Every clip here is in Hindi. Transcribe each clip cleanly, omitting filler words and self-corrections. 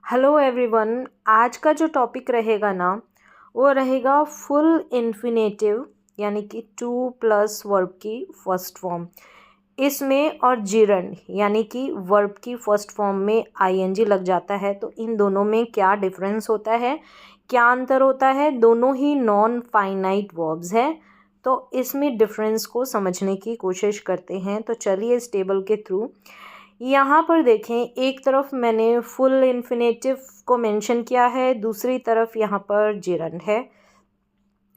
Hello everyone. आज का जो टॉपिक रहेगा ना वो रहेगा फुल इन्फिनेटिव यानी कि टू प्लस वर्ब की फर्स्ट फॉर्म इसमें और जिरंड यानी कि वर्ब की फर्स्ट फॉर्म में आईएनजी लग जाता है। तो इन दोनों में क्या डिफरेंस होता है, क्या अंतर होता है। दोनों ही नॉन फाइनाइट वर्ब्स हैं, तो इसमें डिफरेंस को समझने की कोशिश करते हैं। तो चलिए इस टेबल के थ्रू यहाँ पर देखें, एक तरफ मैंने फुल इन्फिनेटिव को मेंशन किया है, दूसरी तरफ यहाँ पर जिरंड है।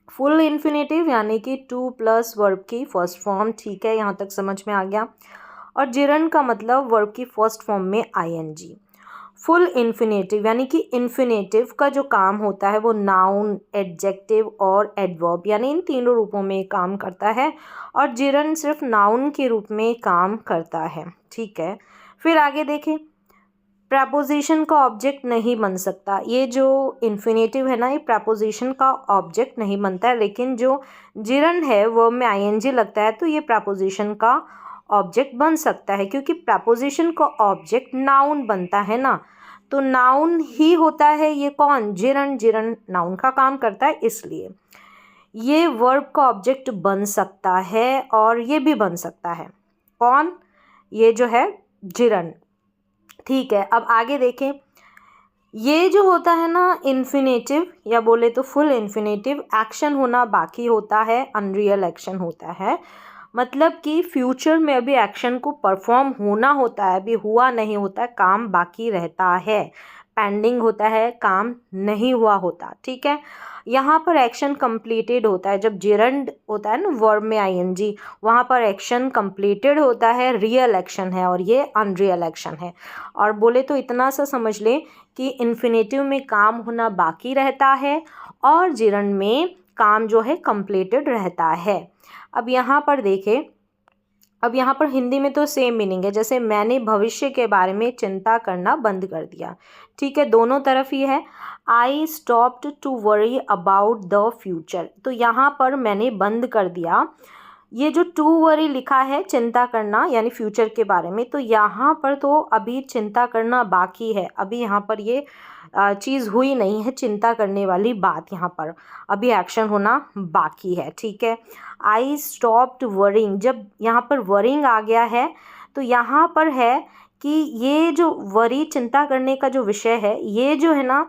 फुल इन्फिनेटिव यानी कि टू प्लस वर्ब की फर्स्ट फॉर्म, ठीक है, यहाँ तक समझ में आ गया। और जिरंड का मतलब वर्ब की फर्स्ट फॉर्म में आईएनजी। फुल इन्फिनेटिव यानी कि इन्फिनेटिव का जो काम होता है वो नाउन, एडजेक्टिव और एडवर्ब यानी इन तीनों रूपों में काम करता है, और जिरंड सिर्फ नाउन के रूप में काम करता है, ठीक है। फिर आगे देखें, प्रपोजिशन का ऑब्जेक्ट नहीं बन सकता। ये जो इन्फिनेटिव है ना, ये प्रपोजिशन का ऑब्जेक्ट नहीं बनता है, लेकिन जो जिरंड है वर्ब में आईएनजी लगता है तो ये प्रपोजिशन का ऑब्जेक्ट बन सकता है, क्योंकि प्रपोजिशन का ऑब्जेक्ट नाउन बनता है ना, तो नाउन ही होता है ये कौन, जिरंड। जिरंड नाउन का काम करता है, इसलिए ये वर्ब का ऑब्जेक्ट बन सकता है और ये भी बन सकता है। कौन, ये जो है जिरंड, ठीक है। अब आगे देखें, ये जो होता है ना इन्फिनेटिव या बोले तो फुल इन्फिनेटिव, एक्शन होना बाकी होता है, अनरियल एक्शन होता है। मतलब कि फ्यूचर में अभी एक्शन को परफॉर्म होना होता है, अभी हुआ नहीं होता है, काम बाकी रहता है, पेंडिंग होता है, काम नहीं हुआ होता, ठीक है। यहाँ पर एक्शन कंप्लीटेड होता है। जब जिरंड होता है ना वर्ब में आईएनजी, वहाँ पर एक्शन कंप्लीटेड होता है, रियल एक्शन है, और ये अनरियल एक्शन है। और बोले तो इतना सा समझ ले कि इन्फिनेटिव में काम होना बाकी रहता है और जिरंड में काम जो है कंप्लीटेड रहता है। अब यहाँ पर देखें, अब यहाँ पर हिंदी में तो सेम मीनिंग है, जैसे मैंने भविष्य के बारे में चिंता करना बंद कर दिया, ठीक है, दोनों तरफ ही है। I stopped to worry about the future, तो यहाँ पर मैंने बंद कर दिया। ये जो टू वरी लिखा है, चिंता करना यानी फ्यूचर के बारे में, तो यहाँ पर तो अभी चिंता करना बाकी है, अभी यहाँ पर ये चीज़ हुई नहीं है चिंता करने वाली बात, यहाँ पर अभी एक्शन होना बाकी है, ठीक है। आई स्टॉप्ड वरिंग, जब यहाँ पर वरिंग आ गया है तो यहाँ पर है कि ये जो वरी चिंता करने का जो विषय है, ये जो है ना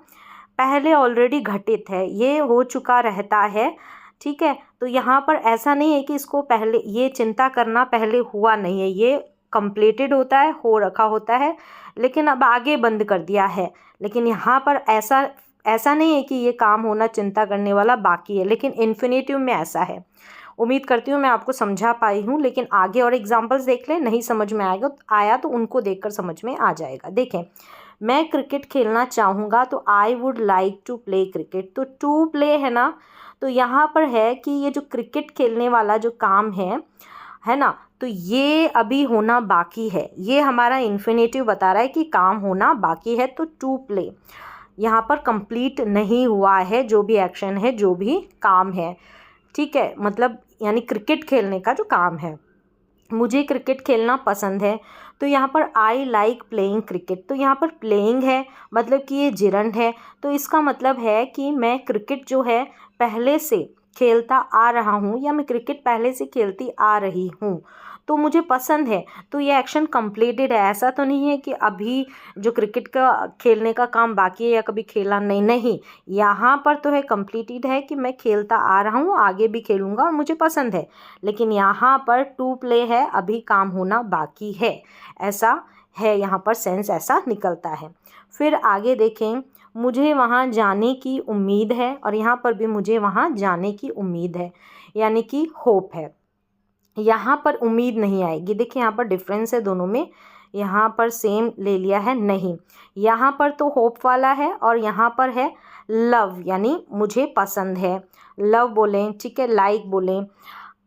पहले ऑलरेडी घटित है, ये हो चुका रहता है, ठीक है। तो यहाँ पर ऐसा नहीं है कि इसको पहले ये चिंता करना पहले हुआ नहीं है, ये कंप्लीटेड होता है, हो रखा होता है, लेकिन अब आगे बंद कर दिया है। लेकिन यहाँ पर ऐसा नहीं है कि ये काम होना चिंता करने वाला बाकी है, लेकिन इन्फिनेटिव में ऐसा है। उम्मीद करती हूँ मैं आपको समझा पाई हूँ, लेकिन आगे और एग्जांपल्स देख लें, नहीं समझ में आया तो उनको देखकर समझ में आ जाएगा। देखें, मैं क्रिकेट खेलना चाहूँगा तो I would like to play cricket, तो टू प्ले है ना, तो यहाँ पर है कि ये जो क्रिकेट खेलने वाला जो काम है ना, तो ये अभी होना बाकी है, ये हमारा इन्फिनेटिव बता रहा है कि काम होना बाकी है। तो टू प्ले यहाँ पर कंप्लीट नहीं हुआ है, जो भी एक्शन है, जो भी काम है, ठीक है, मतलब यानी क्रिकेट खेलने का जो काम है। मुझे क्रिकेट खेलना पसंद है, तो यहाँ पर आई लाइक प्लेइंग क्रिकेट, तो यहाँ पर प्लेइंग है मतलब कि ये जिरंड है, तो इसका मतलब है कि मैं क्रिकेट जो है पहले से खेलता आ रहा हूँ, या मैं क्रिकेट पहले से खेलती आ रही हूँ, तो मुझे पसंद है, तो ये एक्शन कंप्लीटेड है। ऐसा तो नहीं है कि अभी जो क्रिकेट का खेलने का काम बाकी है या कभी खेला नहीं, यहाँ पर तो है कंप्लीटेड है कि मैं खेलता आ रहा हूँ, आगे भी खेलूँगा और मुझे पसंद है। लेकिन यहाँ पर टू प्ले है, अभी काम होना बाकी है, ऐसा है, यहाँ पर सेंस ऐसा निकलता है। फिर आगे देखें, मुझे वहाँ जाने की उम्मीद है, और यहाँ पर भी मुझे वहाँ जाने की उम्मीद है यानी कि होप है। यहाँ पर उम्मीद नहीं आएगी, देखिए यहाँ पर डिफरेंस है दोनों में, यहाँ पर सेम ले लिया है नहीं, यहाँ पर तो होप वाला है और यहाँ पर है लव यानी मुझे पसंद है, लव बोलें, ठीक है, लाइक बोलें।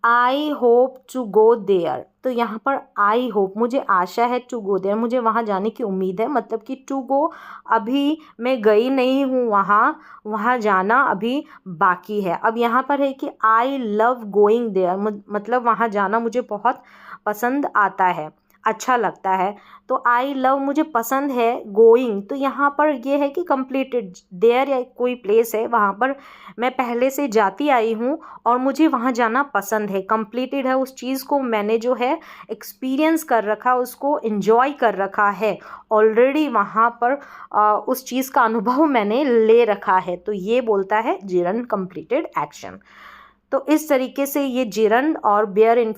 I hope to go there, तो यहाँ पर आई होप मुझे आशा है, टू गो देयर मुझे वहाँ जाने की उम्मीद है, मतलब कि टू गो अभी मैं गई नहीं हूँ वहाँ जाना अभी बाकी है। अब यहाँ पर है कि आई लव गोइंग देयर, मतलब वहाँ जाना मुझे बहुत पसंद आता है। अच्छा लगता है। तो आई लव मुझे पसंद है, गोइंग तो यहाँ पर ये है कि कंप्लीटेड, देयर या कोई प्लेस है वहाँ पर मैं पहले से जाती आई हूँ और मुझे वहाँ जाना पसंद है। कंप्लीटेड है, उस चीज़ को मैंने जो है एक्सपीरियंस कर रखा, उसको एंजॉय कर रखा है ऑलरेडी, वहाँ पर उस चीज़ का अनुभव मैंने ले रखा है। तो ये बोलता है जिरंड कंप्लीटेड एक्शन। तो इस तरीके से ये जिरंड और बेयर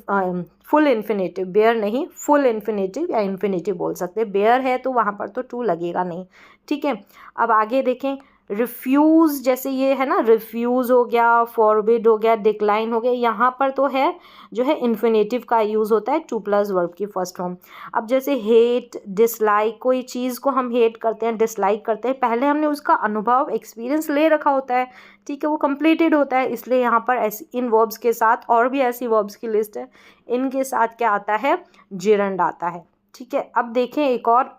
फुल इन्फिनेटिव, बेयर नहीं फुल इन्फिनेटिव या इन्फिनेटिव बोल सकते हैं। बेयर है तो वहाँ पर तो टू लगेगा नहीं, ठीक है। अब आगे देखें, रिफ्यूज़, जैसे ये है ना, रिफ्यूज़ हो गया, फॉरबिड हो गया, डिक्लाइन हो गया, यहाँ पर तो है जो है इन्फिनेटिव का यूज़ होता है टू प्लस वर्ब की फर्स्ट फॉर्म। अब जैसे हेट, डिसलाइक, कोई चीज़ को हम हेट करते हैं, डिसलाइक करते हैं, पहले हमने उसका अनुभव एक्सपीरियंस ले रखा होता है, ठीक है, वो कंप्लीटेड होता है, इसलिए यहाँ पर ऐसी इन वर्ब्स के साथ, और भी ऐसी वर्ब्स की लिस्ट है, इनके साथ क्या आता है, जिरंड आता है, ठीक है। अब देखें, एक और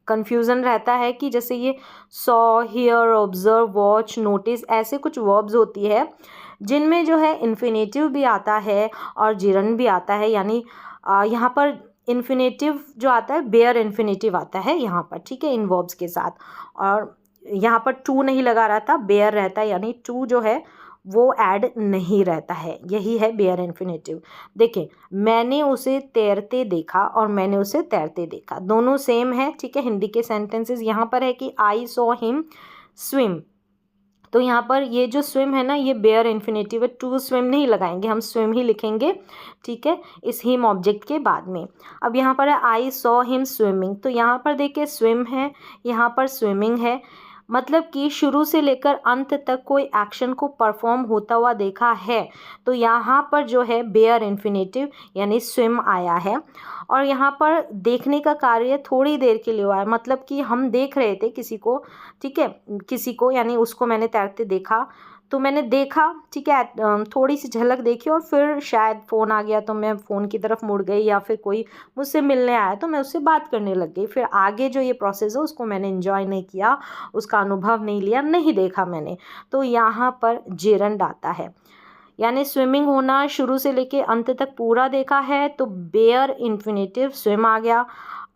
कन्फ्यूज़न रहता है कि जैसे ये saw, here, observe, watch, notice, ऐसे कुछ वर्ब्स होती है जिनमें जो है इन्फिनेटिव भी आता है और जिरंड भी आता है। यानी यहाँ पर इन्फिनेटिव जो आता है, बेयर इन्फिनेटिव आता है यहाँ पर, ठीक है, इन वर्ब्स के साथ। और यहाँ पर टू नहीं लगा रहता, बेयर रहता है, यानी टू जो है वो ऐड नहीं रहता है, यही है बेयर इन्फिनेटिव। देखें, मैंने उसे तैरते देखा और मैंने उसे तैरते देखा, दोनों सेम है, ठीक है। हिंदी के सेंटेंसेस यहाँ पर है कि आई सॉ हिम स्विम, तो यहाँ पर ये जो स्विम है ना, ये बेयर इन्फिनेटिव है, टू स्विम नहीं लगाएंगे, हम स्विम ही लिखेंगे, ठीक है, इस हिम ऑब्जेक्ट के बाद में। अब यहाँ पर है आई सॉ हिम स्विमिंग, तो यहाँ पर देखिए स्विम है, यहाँ पर स्विमिंग है, मतलब कि शुरू से लेकर अंत तक कोई एक्शन को परफॉर्म होता हुआ देखा है, तो यहाँ पर जो है बेयर इन्फिनेटिव यानी स्विम आया है। और यहाँ पर देखने का कार्य थोड़ी देर के लिए हुआ है, मतलब कि हम देख रहे थे किसी को, ठीक है, किसी को, यानी उसको मैंने तैरते देखा, तो मैंने देखा, ठीक है, थोड़ी सी झलक देखी और फिर शायद फ़ोन आ गया तो मैं फ़ोन की तरफ मुड़ गई, या फिर कोई मुझसे मिलने आया तो मैं उससे बात करने लग गई। फिर आगे जो ये प्रोसेस है उसको मैंने एंजॉय नहीं किया, उसका अनुभव नहीं लिया, नहीं देखा मैंने, तो यहाँ पर जेरंड आता है। यानी स्विमिंग होना शुरू से लेके अंत तक पूरा देखा है तो बेयर इन्फिनेटिव स्विम आ गया,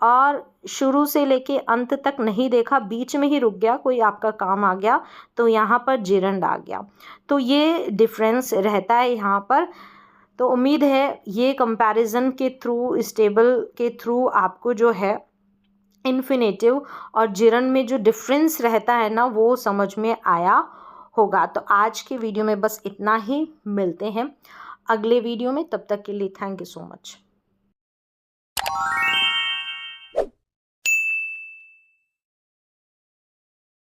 और शुरू से लेके अंत तक नहीं देखा, बीच में ही रुक गया, कोई आपका काम आ गया, तो यहाँ पर जिरंड आ गया। तो ये डिफरेंस रहता है यहाँ पर। तो उम्मीद है ये कंपैरिजन के थ्रू, इस टेबल के थ्रू आपको जो है इन्फिनेटिव और जिरंड में जो डिफरेंस रहता है ना, वो समझ में आया होगा। तो आज के वीडियो में बस इतना ही, मिलते हैं अगले वीडियो में, तब तक के लिए थैंक यू सो मच।